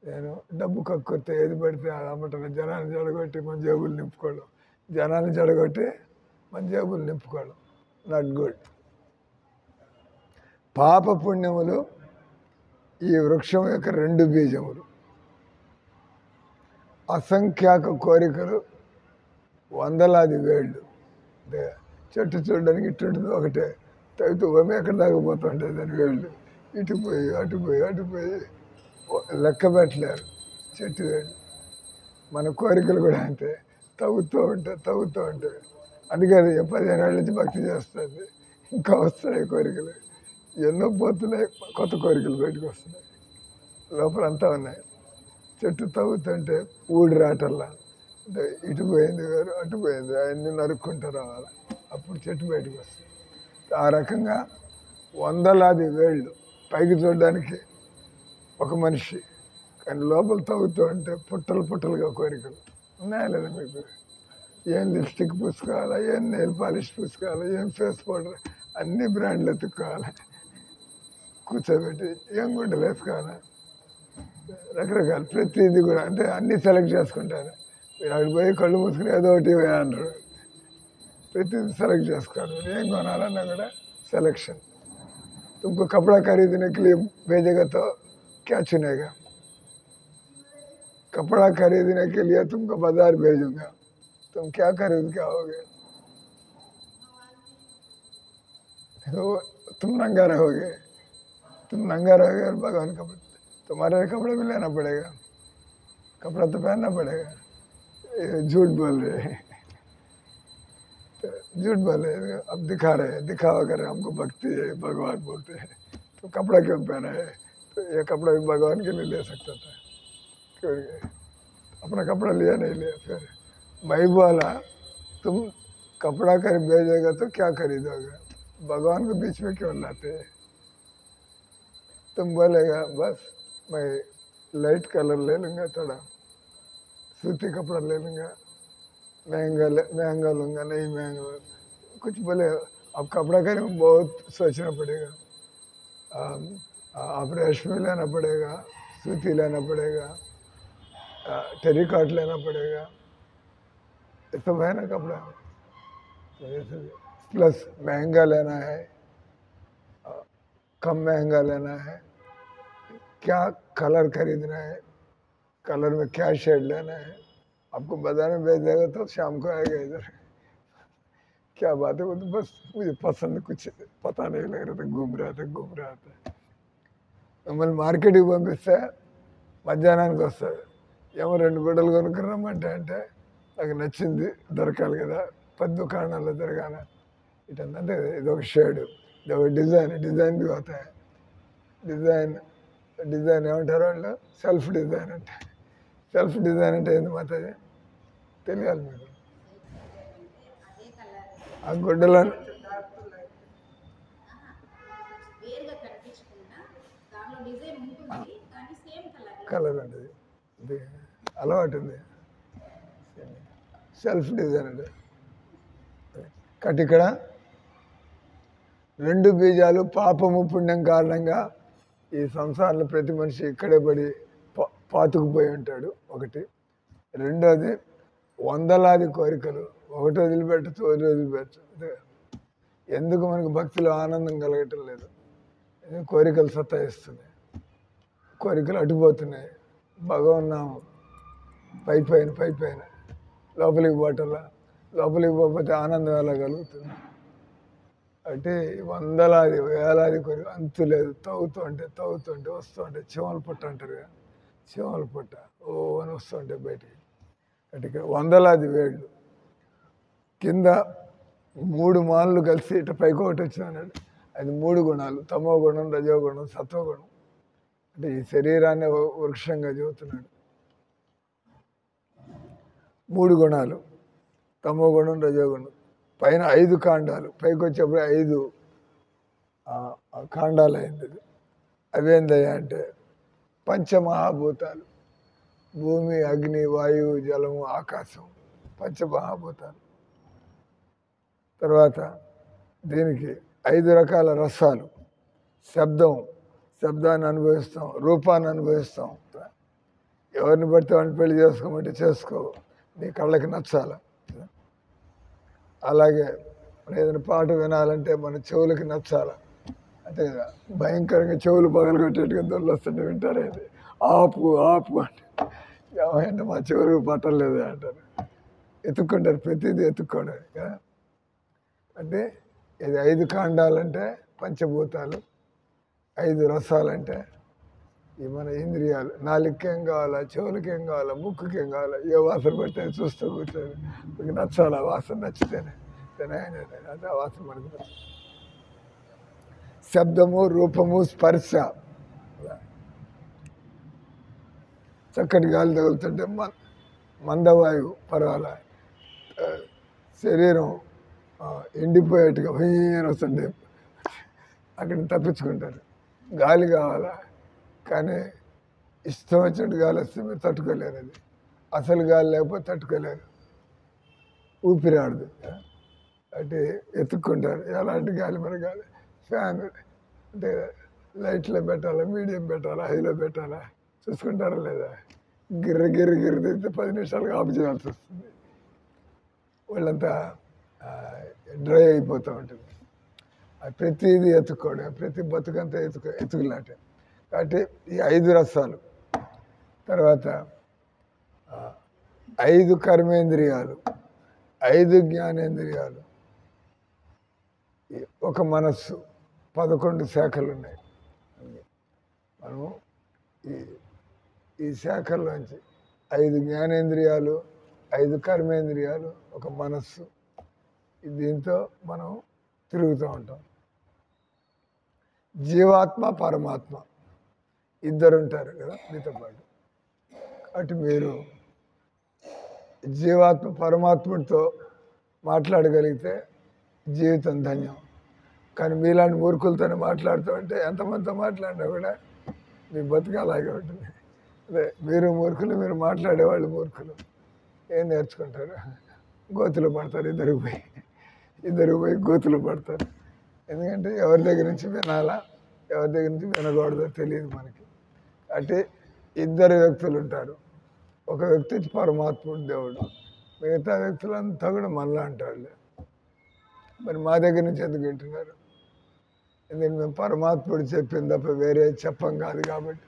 Speaker 1: నేను డబ్బు కక్కుతే ఏది పడితే అది అమ్మటం. జనాన్ని జడగొట్టి మన జేబులు నింపుకోవడం, జనాన్ని జడగొట్టి మన జేబులు నింపుకోవడం నాట్ గుడ్. పాప పుణ్యములు ఈ వృక్షం యొక్క 2 బీజములు. అసంఖ్యాక కోరికలు, వందలాది వేళ్ళు. చెట్టు చూడడానికి ఇటుంటుంది ఒకటే, తగ్గుతూ ఎక్కడ తాగిపోతుంటాయి దాని వేళ్ళు. ఇటు పోయి లెక్క పెట్టలేరు చెట్టు వేళ్ళు. మన కోరికలు కూడా అంతే, తగ్గుతూ ఉంటాయి. అందుకే 15 ఏళ్ళ నుంచి భక్తి చేస్తుంది, ఇంకా వస్తున్నాయి కోరికలు. ఎన్నో పోతున్నాయి, కొత్త కోరికలు బయటకు వస్తున్నాయి. లోపల అంతా ఉన్నాయి. చెట్టు తవ్వుతుంటే ఊడి రాటల్లా అంటే ఇటు పోయింది వేరు అటు పోయింది, అవన్నీ నరుక్కుంటూ రావాలి, అప్పుడు చెట్టు బయటకు వస్తుంది. ఆ రకంగా వందలాది వేళ్ళు పైకి చూడడానికి ఒక మనిషి, కానీ లోపల తవ్వుతూ ఉంటే పుట్టలు పుట్టలుగా కోరికలు ఉన్నాయా లేదా మీకు? ఏం లిప్స్టిక్ పూసుకోవాలా, ఏం నెయిల్ పాలిష్ పూసుకోవాలా, ఏం ఫేస్ పౌడర్, అన్ని బ్రాండ్లు ఎత్తుక్కోవాలి, కూర్చోబెట్టి ఏం గుడ్డలు వేసుకోవాలా, రకరకాలు ప్రతిదీ కూడా అంటే అన్నీ సెలెక్ట్ చేసుకుంటారు. మీరు అక్కడ పోయి కళ్ళు మూసుకుని ఏదో ఒకటి అంటారు, ప్రతిదీ సెలెక్ట్ చేసుకోవాలి. మీరు ఏం కొనాలన్నా కూడా सिलेक्शन। तुमको कपड़ा खरीदने के लिए भेजेगा तो क्या चुनेगा? कपड़ा खरीदने के लिए तुमको बाजार भेजूंगा, तुम क्या खरीद के आओगे? तुम नंगा रहोगे, तुम नंगा रहोगे और भगवान कपड़े, तुम्हारे कपड़े भी लेना पड़ेगा, कपड़ा तो पहनना पड़ेगा। झूठ बोल रहे हैं, झूठ बोल रहे हैं, अब दिखा रहे हैं, दिखावा कर रहे हैं, हमको भक्ति है भगवान बोलते हैं, तो कपड़ा क्यों पहना है? तो ये कपड़ा भी भगवान के लिए ले सकता था, क्यों अपना कपड़ा लिया नहीं लिया। फिर भाई बोला तुम कपड़ा कर भेजेगा तो क्या खरीदोगे, भगवान को बीच में क्यों लाते हैं? तुम बोलेगा बस मैं लाइट कलर ले लूँगा, थोड़ा सूती कपड़ा ले लूँगा, महंगा लूँगा, नहीं महंगा कुछ बोले। अब कपड़ा खरीद बहुत सोचना पड़ेगा, आप रेशमी लेना पड़ेगा, सूती लेना पड़ेगा, टेरिकॉट लेना पड़ेगा, ये सब है ना कपड़ा। तो प्लस महंगा लेना है, कम महंगा लेना है, क्या कलर खरीदना है, कलर में क्या शेड लेना है, आपको बाजार में भेज देगा तो शाम को आएगा इधर। क्या बात है, वो तो बस मुझे पसंद कुछ पता नहीं लग रहा था, घूम रहा था మమ్మల్ని మార్కెట్కి పంపిస్తే మధ్యాహ్నానికి వస్తుంది, ఏమో 2 గుడ్డలు కొనుక్కుని రమ్మంటే అంటే నాకు నచ్చింది దొరకాలి కదా, 10 దుకాణాల్లో తిరగాల ఇటంటే ఇది ఒక షేడు, ఇది ఒక డిజైన్ भी होता है, డిజైన్ ఏమంటారు వాళ్ళు, సెల్ఫ్ డిజైన్ అంటే. సెల్ఫ్ డిజైన్ అంటే ఏంది మాత్రమే తెలియాలి మీకు. ఆ గుడ్డలో కలర్ అంటే ఇది అలవాటు ఉంది, సెల్ఫ్ డిజైన్ అంటే. కట్ ఇక్కడ 2 బీజాలు పాపము పుణ్యం కారణంగా ఈ సంసారంలో ప్రతి మనిషి ఇక్కడే పడి పాతుకుపోయి ఉంటాడు, ఒకటి. రెండోది వందలాది కోరికలు, ఒకటి వదిలిపెట్టచ్చు, ఒకటి వదిలిపెట్టచ్చు. ఎందుకు మనకు భక్తిలో ఆనందం కలగటం లేదు? కోరికలు సతాయిస్తున్నాయి, కోరికలు అడ్డుపోతున్నాయి. భగవన్నామం పై పైన లోపలికి పోవటంలా, లోపలికి పోతే ఆనందం ఎలా కలుగుతుంది? అంటే వందలాది వేలాది కోరిక అంతు లేదు. తవ్వుతుంటే వస్తుంటే చీమల పుట్ట అంటారు కదా, చీమల పుట్ట ఓ అని వస్తుంటే బయటికి. అంటే వందలాది వేళ్ళు కింద 3 మాలలు కలిసి ఇట్లా పైకి ఒకటి వచ్చినాడు. అది 3 గుణాలు, తమో గుణం, రజోగుణం, సత్వగుణం. అంటే ఈ శరీరాన్ని వృక్షంగా చెబుతున్నాడు. 3 గుణాలు, తమో గుణం, రజోగుణం. పైన 5 కాండాలు, పైకి వచ్చేప్పుడు 5 కాండాలు అయింది. అవేందయ్యా అంటే పంచమహాభూతాలు, భూమి, అగ్ని, వాయువు, జలము, ఆకాశం, పంచమహాభూతాలు. తర్వాత దీనికి 5 రకాల రసాలు. శబ్దాన్ని అనుభవిస్తాం, రూపాన్ని అనుభవిస్తాం. ఎవరిని బట్టి వాడిని పెళ్లి చేసుకోమంటే చేసుకో, నీ కళ్ళకి నచ్చాల. అలాగే మనం ఏదైనా పాట వినాలంటే మన చెవులకి నచ్చాల. అంతే కదా, భయంకరంగా చెవులు పగలగొట్టేట్టుగా దొరలు వస్తుంటే వింటారే, ఆపు అంటే ఏమంటే మా చెవులకు పట్టలేదు అంటారు, ఎత్తుక్కుంటారు, ప్రతిదీ ఎత్తుక్కోవడం కదా. అంటే ఇది 5 కాండాలంటే పంచభూతాలు, 5 రసాలంటే ఈ మన ఇంద్రియాలు. నాలుగుకి ఏం కావాలా, చెవులకి ఏం కావాలా, ముక్కుకి ఏం కావాలా, ఏ వాసన పడితే చూస్తూ కూర్చొని మీకు నచ్చాలి. ఆ వాసన నచ్చితేనే అదే ఆ వాసన మనకు నచ్చింది. శబ్దము, రూపము, స్పర్శ. చక్కటి గాలి తగులుతుంటే మందవాయువు పర్వాలే, శరీరం ఎండిపోయేట్టుగా భయం వస్తుంటే అక్కడ తప్పించుకుంటారు. గాలి కావాలా, కానీ ఇష్టం వచ్చినట్టు గాలి వస్తే మీరు తట్టుకోలేరు. అది అసలు గాలి లేకపోతే తట్టుకోలేరు, ఊపిరాడదు. అంటే ఎత్తుక్కుంటారు ఎలాంటి గాలి, మన గాలి. ఫ్యాన్ అంటే లైట్లో పెట్టాలా, మీడియం పెట్టాలా, హైలో పెట్టాలా చూసుకుంటారా లేదా? గిర్ర గిర్ర గిర్ర తిరిగితే 10 నిమిషాలుగా ఆఫ్ చేయాల్సి వస్తుంది. వాళ్ళంతా డ్రై అయిపోతూ ఉంటుంది. ప్రతిదీ ఎత్తుక్కోవడం, ప్రతి బతుకంతా ఎత్తుకులాట. కాబట్టి ఈ 5 రసాలు, తర్వాత 5 కర్మేంద్రియాలు, 5 జ్ఞానేంద్రియాలు, ఒక మనస్సు, 11 శాఖలు ఉన్నాయి. మనము ఈ శాఖల్లోంచి 5 జ్ఞానేంద్రియాలు, 5 కర్మేంద్రియాలు, ఒక మనస్సు, దీంతో మనం తిరుగుతూ ఉంటాం. జీవాత్మ, పరమాత్మ ఇద్దరు ఉంటారు కదా మీతో పాటు. అటు మీరు జీవాత్మ పరమాత్ముడితో మాట్లాడగలిగితే జీవితం ధన్యం. కానీ మీలాంటి మూర్ఖులతోనే మాట్లాడుతూ ఉంటే ఎంతమందితో మాట్లాడినా కూడా మీ బతుకు అలాగే ఉంటుంది. అదే మీరు మూర్ఖులు, మీరు మాట్లాడేవాళ్ళు మూర్ఖులు. ఏం నేర్చుకుంటారు? గోతులు పడతారు, ఇద్దరు పోయి గోతులు పడతారు. ఎందుకంటే ఎవరి దగ్గర నుంచి వినాలా, ఎవరి దగ్గర నుంచి వినకూడదో తెలియదు మనకి. అంటే 2 వ్యక్తులు ఉంటారు. ఒక వ్యక్తి పరమాత్ముడు, దేవుడు. మిగతా వ్యక్తులంతా కూడా మనలా అంటారు. మరి మా దగ్గర నుంచి ఎందుకు వింటున్నారు? ఎందుకంటే మేము పరమాత్ముడు చెప్పింది తప్ప వేరే చెప్పం కాదు కాబట్టి,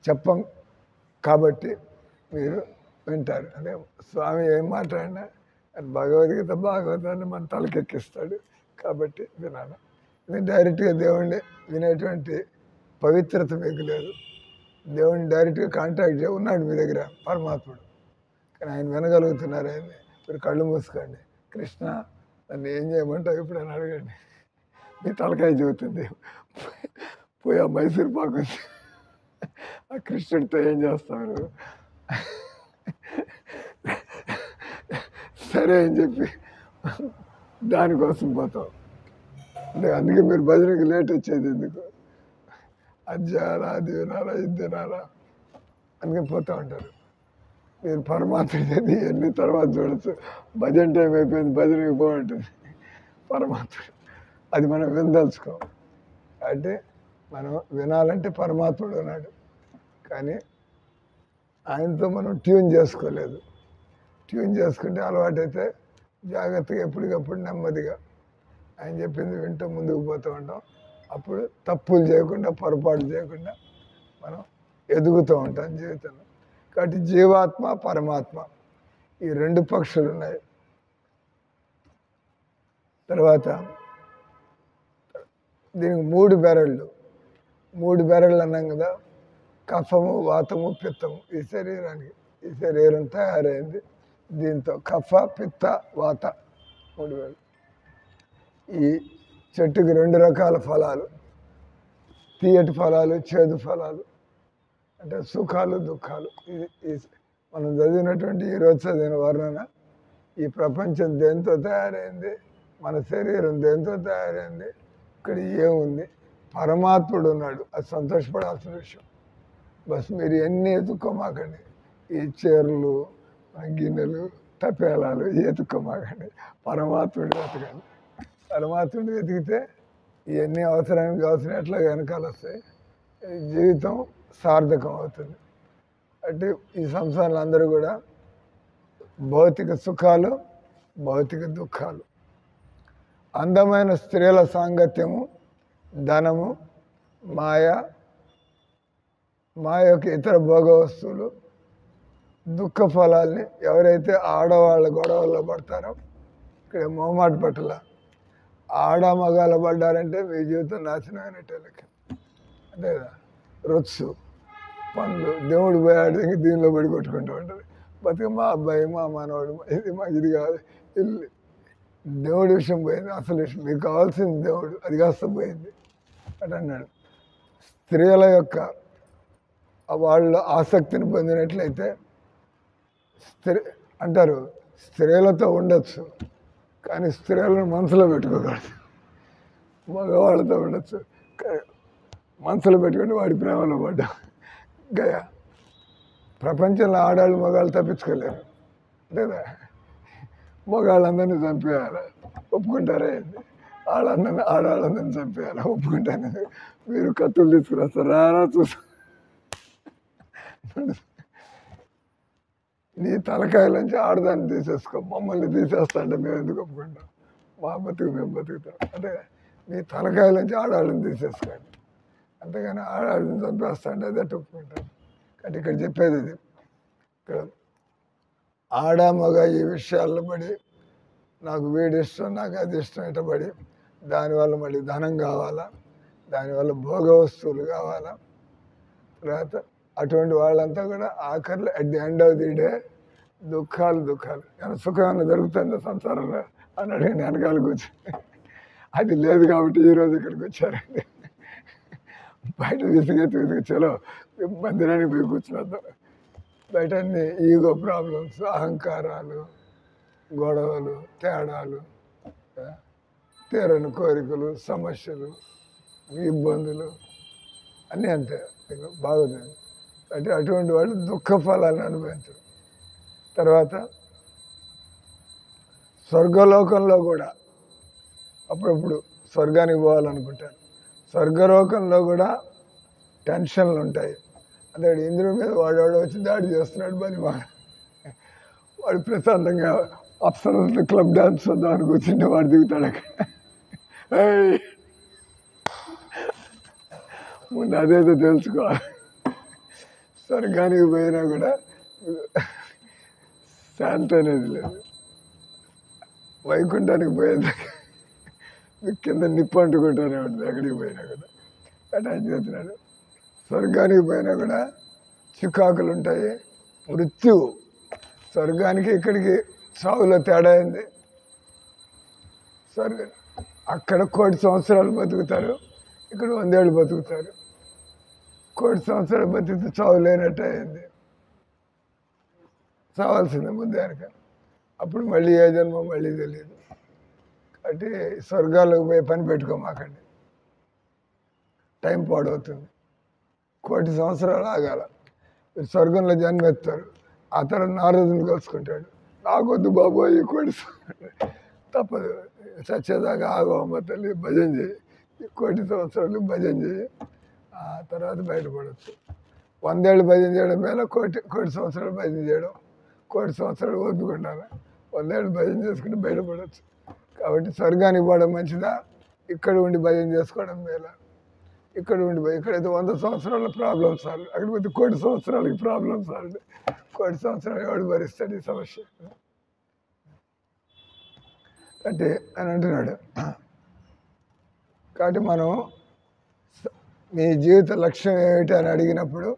Speaker 1: చెప్పం కాబట్టి మీరు వింటారు. అదే స్వామి ఏం మాట్లాడినా భగవద్గీత, భాగవతాన్ని మన తలకెక్కిస్తాడు కాబట్టి వినాలి. డైరెక్ట్గా దేవుణ్ణి వినేటువంటి పవిత్రత మీకు లేదు. దేవుడిని డైరెక్ట్గా కాంటాక్ట్ ఉన్నాడు మీ దగ్గర పరమాత్ముడు, కానీ ఆయన వినగలుగుతున్నారు. ఆయన్ని మీరు కళ్ళు మూసుకోండి. కృష్ణ నన్ను ఏం చేయమంటావు ఇప్పుడు అని అడగండి, మీ తలకాయ చెబుతుంది. పోయి ఆ మైసూర్ పాకు వచ్చి ఆ కృష్ణుడితో ఏం చేస్తారు, సరే అని చెప్పి దానికోసం పోతాం. అంటే అందుకే మీరు భజనకి లేట్ వచ్చేది ఎందుకు? అది చేయాలా, అది వినాలా, ఇది తినాలా, అందుకే పోతూ ఉంటారు. మీరు పరమాత్ముడు ఎన్ని తర్వాత చూడొచ్చు. భజన టైం అయిపోయింది, భజనకి పోంటుంది పరమాత్ముడు. అది మనం వినదలుచుకోం. అంటే మనం వినాలంటే పరమాత్ముడు ఉన్నాడు, కానీ ఆయనతో మనం ట్యూన్ చేసుకోలేదు. ట్యూన్ చేసుకుంటే అలవాటైతే జాగ్రత్తగా ఎప్పటికప్పుడు నెమ్మదిగా ఆయన చెప్పింది వింటూ ముందుకు పోతూ ఉంటాం. అప్పుడు తప్పులు చేయకుండా, పొరపాటు చేయకుండా మనం ఎదుగుతూ ఉంటాం జీవితంలో. కాబట్టి జీవాత్మ, పరమాత్మ ఈ 2 పక్షులు ఉన్నాయి. తర్వాత దీనికి 3 బెరళ్ళు. 3 బెరళ్ళు అన్నాం కదా. కఫము, వాతము, పిత్తము. ఈ శరీరం తయారైంది దీంతో. కఫ, పిత్త, వాత 3 బెరళ్ళు. ఈ చెట్టుకి 2 రకాల ఫలాలు, తీయటి ఫలాలు, చేదు ఫలాలు, అంటే సుఖాలు, దుఃఖాలు. ఇది మనం చదివినటువంటి ఈరోజు చదివిన వర్ణన. ఈ ప్రపంచం దేంతో తయారైంది, మన శరీరం దేంతో తయారైంది, ఇక్కడ ఏముంది, పరమాత్ముడు ఉన్నాడు. అది సంతోషపడాల్సిన విషయం. బస్ మీరు ఎన్ని ఎత్తుక్కోమాకండి. ఈ చీరలు, గిన్నెలు, తపేలాలు ఎత్తుక్కోమాకండి. పరమాత్ముడు వెతకండి. పరమాత్ముడు వెతికితే ఇవన్నీ అవసరానికి అవసరం ఎట్లా వెనకాల వస్తాయి. జీవితం సార్థకం అవుతుంది. అంటే ఈ సంసారంలో అందరూ కూడా భౌతిక సుఖాలు, భౌతిక దుఃఖాలు, అందమైన స్త్రీల సాంగత్యము, ధనము, మాయ యొక్క ఇతర భోగ వస్తువులు, దుఃఖ ఫలాల్ని ఎవరైతే ఆడవాళ్ళ గొడవల్లో పడతారో, ఇక్కడ మొహమాట పట్టల ఆడ మగాల పడ్డారంటే మీ జీవితం నాశనం అయినట్టే లెక్క. అంతే కదా. రొత్సు పనులు, దేవుడు పోయాడు దీనిలో పడి కొట్టుకుంటూ ఉంటారు. బతుక మా అబ్బాయి, మా మనవాడు, ఇది మాకు ఇది కాదు, ఇల్లు దేవుడి విషయం పోయింది, అసలు విషయం మీకు కావాల్సింది దేవుడు, అది కాస్త పోయింది అని అన్నాడు. స్త్రీల యొక్క వాళ్ళ ఆసక్తిని పొందినట్లయితే అంటారు స్త్రీలతో ఉండొచ్చు కానీ స్త్రీలను మనసులో పెట్టుకోకూడదు. మగవాళ్ళతో ఉండొచ్చు మనసులో పెట్టుకుంటే వాడి ప్రేమలో పడ్డా. గయా ప్రపంచంలో ఆడాళ్ళు మగాళ్ళు తప్పించుకోలేరు లేదా? మగాళ్ళందరినీ చంపేయాలి, ఒప్పుకుంటారే? ఆడాళ్ళందరినీ చంపేయాలి, ఒప్పుకుంటాను. మీరు కత్తులు తీసుకురాస్తారు, రారా చూసా. నీ తలకాయలోంచి ఆడదాన్ని తీసేసుకో, మమ్మల్ని తీసేస్తా అంటే మేము ఎందుకు ఒప్పుకుంటాం? మా బతుకు మేము బతుకుతాం. అంటే నీ తలకాయలోంచి ఆడాళ్ళని తీసేసుకోండి, అంతేగాని ఆడాళ్ళని చంపేస్తా అంటే అదే ఒప్పుకుంటాం. కాబట్టి ఇక్కడ చెప్పేది ఇది, ఇక్కడ ఆడ మగ ఈ విషయాల్లో పడి నాకు వీడి ఇష్టం నాకు అది ఇష్టం ఇటపడి దానివల్ల మళ్ళీ ధనం కావాలా, దానివల్ల భోగ వస్తువులు కావాలా. తర్వాత అటువంటి వాళ్ళంతా కూడా ఆఖరిలో at the end of the day దుఃఖాలు. ఏమైనా సుఖం ఏమైనా దొరుకుతుందో సంసారంలో అని అడిగిన వెనకాల కూర్చొని అది లేదు కాబట్టి ఈరోజు ఇక్కడికి వచ్చారండి. బయట విసిగి చలో మందిరానికి పోయి కూర్చున్నద్దాం. బయట అన్ని ఈగో ప్రాబ్లమ్స్, అహంకారాలు, గొడవలు, తేడాలు, తీరని కోరికలు, సమస్యలు, ఇబ్బందులు అన్నీ అంతే బాగుంది. అంటే అటువంటి వాళ్ళు దుఃఖ ఫలాలను అనుభవించరు. తర్వాత స్వర్గలోకంలో కూడా అప్పుడప్పుడు స్వర్గానికి పోవాలనుకుంటారు. స్వర్గలోకంలో కూడా టెన్షన్లు ఉంటాయి. అదే ఇంద్రుడి మీద వాడు వచ్చి దాడి చేస్తున్నాడు, మరి వాడు ప్రశాంతంగా అప్సరస్లో క్లబ్ డాన్స్ వద్దామని కూర్చుంటే వాడు దిగుతాడు అక్కడ. ముందు అదేదో తెలుసుకోవాలి. స్వర్గానికి పోయినా కూడా శాంతి అనేది లేదు. వైకుంఠానికి పోయేదాకా కింద నిప్పు అంటుకుంటూనే ఉంటుంది ఎక్కడికి పోయినా కూడా. అంటే ఆయన చెప్తున్నాడు స్వర్గానికి పోయినా కూడా చికాకులు ఉంటాయి, మృత్యువు. స్వర్గానికి ఇక్కడికి చావులో తేడా అయింది. స్వర్గం అక్కడ 1,000,000 సంవత్సరాలు బతుకుతారు, ఇక్కడ 100 ఏళ్ళు బతుకుతారు. 1,000,000 సంవత్సరాలు బతికితే చావు లేనట్టు అయింది. చావాల్సిందే ముందు వెనక. అప్పుడు మళ్ళీ ఏ జన్మ మళ్ళీ తెలియదు. కాబట్టి స్వర్గాలకు పోయి పని పెట్టుకోమాకండి, టైం పాడవుతుంది. 1,000,000 సంవత్సరాలు ఆగాల. మీరు స్వర్గంలో జన్మెత్తారు, ఆ తర్వాత నారదుని కలుసుకుంటాడు. నాకొద్దు బాబోయ్ 1,000,000 తప్పదు, చచ్చేదాకా ఆగవమ్మ తల్లి, భజన చేయి, 1,000,000 సంవత్సరాలు భజన చేయి, ఆ తర్వాత బయటపడవచ్చు. 100 ఏళ్ళు భజన చేయడం మేల 1,000,000 సంవత్సరాలు భజన చేయడం. 1,000,000 సంవత్సరాలు ఓపిక ఉండాలి, 100 ఏళ్ళు భజన చేసుకుంటే బయటపడవచ్చు. కాబట్టి స్వర్గానికి పోవడం మంచిదా, ఇక్కడ ఉండి భజన చేసుకోవడం మేల? ఇక్కడ ఉండి ఇక్కడైతే 100 సంవత్సరాల ప్రాబ్లమ్ సాల్వ్, అక్కడ పోతే 1,000,000 సంవత్సరాలకి ప్రాబ్లమ్ సాల్వ్. 1,000,000 సంవత్సరాలు ఎవడు భరిస్తాడు ఈ సమస్య? అంటే అని అంటున్నాడు. కాబట్టి మనం మీ జీవిత లక్ష్యం ఏమిటి అని అడిగినప్పుడు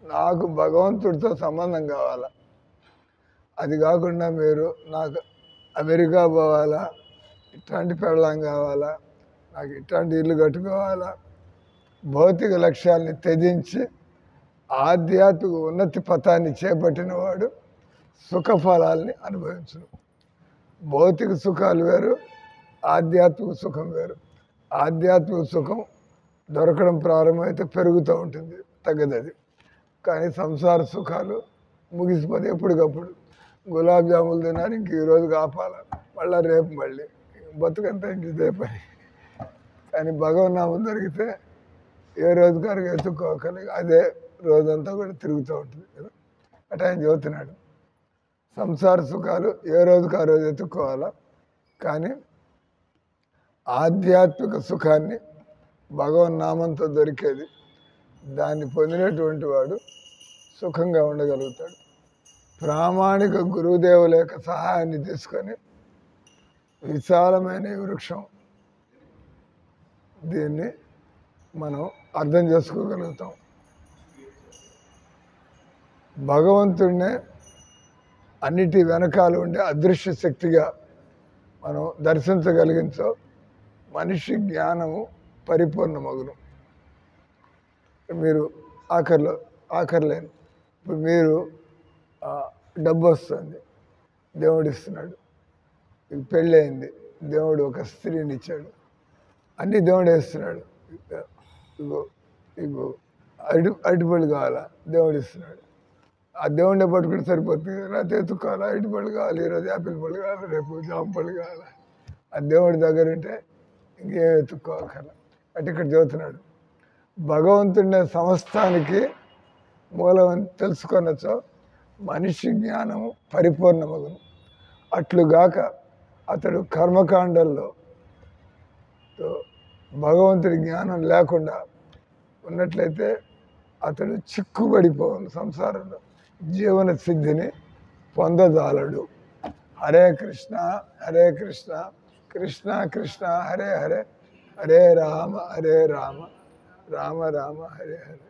Speaker 1: నాకు భగవంతుడితో సంబంధం కావాలా, అది కాకుండా మీరు నాకు అమెరికా పోవాలా, ఇట్లాంటి పెళ్ళం కావాలా, నాకు ఇట్లాంటి ఇల్లు కట్టుకోవాలా, భౌతిక లక్ష్యాల్ని త్యజించి ఆధ్యాత్మిక ఉన్నతి పథాన్ని చేపట్టిన వాడు సుఖ ఫలాల్ని అనుభవించను. భౌతిక సుఖాలు వేరు, ఆధ్యాత్మిక సుఖం వేరు. ఆధ్యాత్మిక సుఖం దొరకడం ప్రారంభమైతే పెరుగుతూ ఉంటుంది, తగ్గదది. కానీ సంసార సుఖాలు ముగిసిపోతే ఎప్పటికప్పుడు గులాబ్ జాములు తిన్నారు, ఇంక ఈరోజు కాపాల, మళ్ళీ రేపు మళ్ళీ బతుకంతా ఇంక ఇదే పని. కానీ భగవన్నామం దొరికితే ఏ రోజుగారికి ఎత్తుక్కోకలి అదే రోజంతా కూడా తిరుగుతూ ఉంటుంది కదా. అటు ఆయన చెబుతున్నాడు సంసార సుఖాలు ఏ రోజుకి ఆ రోజు ఎత్తుక్కోవాలా, కానీ ఆధ్యాత్మిక సుఖాన్ని భగవన్నామంతో దొరికేది దాన్ని పొందినటువంటి వాడు సుఖంగా ఉండగలుగుతాడు. ప్రామాణిక గురుదేవుల యొక్క సహాయాన్ని తీసుకొని విశాలమైన వృక్షం దీన్ని మనం అర్థం చేసుకోగలుగుతాం. భగవంతుడినే అన్నిటి వెనకాల ఉండే అదృశ్య శక్తిగా మనం దర్శించగలిగించో మనిషి జ్ఞానము పరిపూర్ణమగును. మీరు ఆఖరిలేను ఇప్పుడు మీరు డబ్బు వస్తుంది, దేవుడు ఇస్తున్నాడు. మీకు పెళ్ళి అయింది, దేవుడు ఒక స్త్రీని ఇచ్చాడు. అన్నీ దేవుడు వేస్తున్నాడు. ఇగో ఇగో అరటిపళ్ళు కావాలా, దేవుడు ఇస్తున్నాడు. ఆ దేవుడిని పట్టుకుంటే సరిపోతుంది. లేకపోతే ఎత్తుకోవాలా, అరటిపళ్ళు కావాలి, ఈరోజు యాపిల్ పళ్ళు కావాలి, రేపు జామ పళ్ళు కావాలి. ఆ దేవుడి దగ్గర ఉంటే ఇంకేం ఎత్తుక్కోవాల. అంటే ఇక్కడ చదువుతున్నాడు, భగవంతుడి సమస్తానికి మూలం తెలుసుకొనొచ్చో మనిషి జ్ఞానము పరిపూర్ణమగును. అట్లుగాక అతడు కర్మకాండల్లో భగవంతుడి జ్ఞానం లేకుండా ఉన్నట్లయితే అతడు చిక్కుబడిపోవను, సంసారంలో జీవన సిద్ధిని పొందజాలడు. హరే కృష్ణ హరే కృష్ణ కృష్ణ కృష్ణ హరే హరే, హరే రామ రామ రామ హరే హరే.